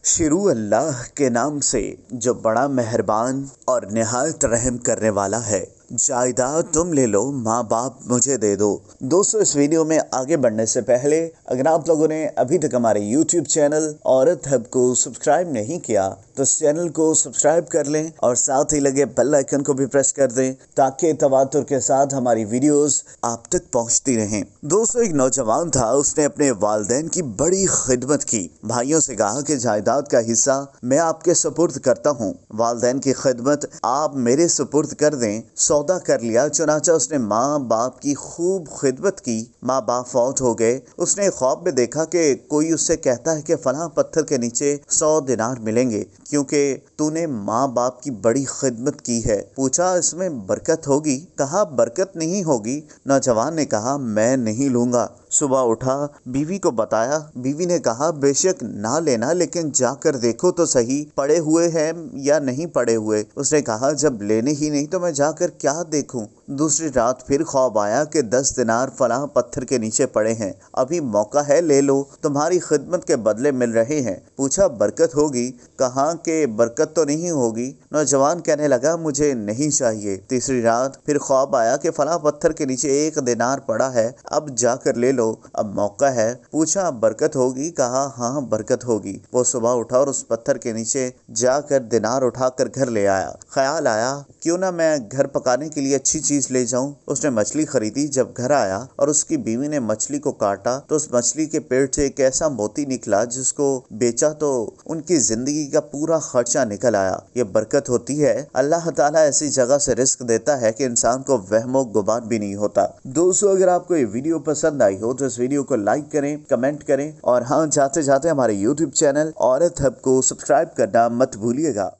शुरू अल्लाह के नाम से जो बड़ा मेहरबान और निहायत रहम करने वाला है। जायदाद तुम ले लो, माँ बाप मुझे दे दो। दोस्तों, इस वीडियो में आगे बढ़ने से पहले अगर आप लोगों ने अभी तक हमारे YouTube चैनल औरत हब को सब्सक्राइब नहीं किया तो इस चैनल को सब्सक्राइब कर लें और साथ ही लगे बेल आइकन को भी प्रेस कर दें ताकि तवातुर के साथ हमारी वीडियोस आप तक पहुंचती रहें। दोस्तों, एक नौजवान था, उसने अपने वालिदैन की बड़ी खिदमत की। भाइयों से कहा कि जायदाद का हिस्सा मैं आपके सुपुर्द करता हूँ, वालिदैन की खिदमत आप मेरे सुपुर्द कर दें। सौदा कर लिया। चुनाचा उसने माँ बाप की खूब खिदमत की। माँ बाप फौत हो गए। उसने ख्वाब में देखा कि कोई उससे कहता है कि फलां पत्थर के नीचे 100 दिनार मिलेंगे क्योंकि तूने माँ बाप की बड़ी खिदमत की है। पूछा, इसमें बरकत होगी? कहा, बरकत नहीं होगी। नौजवान ने कहा, मैं नहीं लूंगा। सुबह उठा, बीवी को बताया। बीवी ने कहा, बेशक ना लेना, लेकिन जाकर देखो तो सही पड़े हुए हैं या नहीं पड़े हुए। उसने कहा, जब लेने ही नहीं तो मैं जाकर क्या देखूं। दूसरी रात फिर ख्वाब आया कि 10 दिनार फलां पत्थर के नीचे पड़े हैं, अभी मौका है, ले लो, तुम्हारी खिदमत के बदले मिल रहे हैं। पूछा, बरकत होगी? कहा कि बरकत तो नहीं होगी। नौजवान कहने लगा, मुझे नहीं चाहिए। तीसरी रात फिर ख्वाब आया कि फलां पत्थर के नीचे 1 दिनार पड़ा है, अब जाकर ले लो, अब मौका है। पूछा, बरकत होगी? कहा, हाँ बरकत होगी। वो सुबह उठा और उस पत्थर के नीचे जाकर दिनार उठाकर घर ले आया। ख्याल आया, क्यों ना मैं घर पकाने के लिए अच्छी चीज ले जाऊं। उसने मछली खरीदी। जब घर आया और उसकी बीवी ने मछली को काटा तो उस मछली के पेट से एक ऐसा मोती निकला जिसको बेचा तो उनकी जिंदगी का पूरा खर्चा निकल आया। ये बरकत होती है। अल्लाह ताला ऐसी जगह से रिस्क देता है कि इंसान को वहमो गुमान भी नहीं होता। दोस्तों, अगर आपको ये वीडियो पसंद आई हो तो इस वीडियो को लाइक करें, कमेंट करें और हाँ, जाते जाते हमारे YouTube चैनल औरत हब को सब्सक्राइब करना मत भूलिएगा।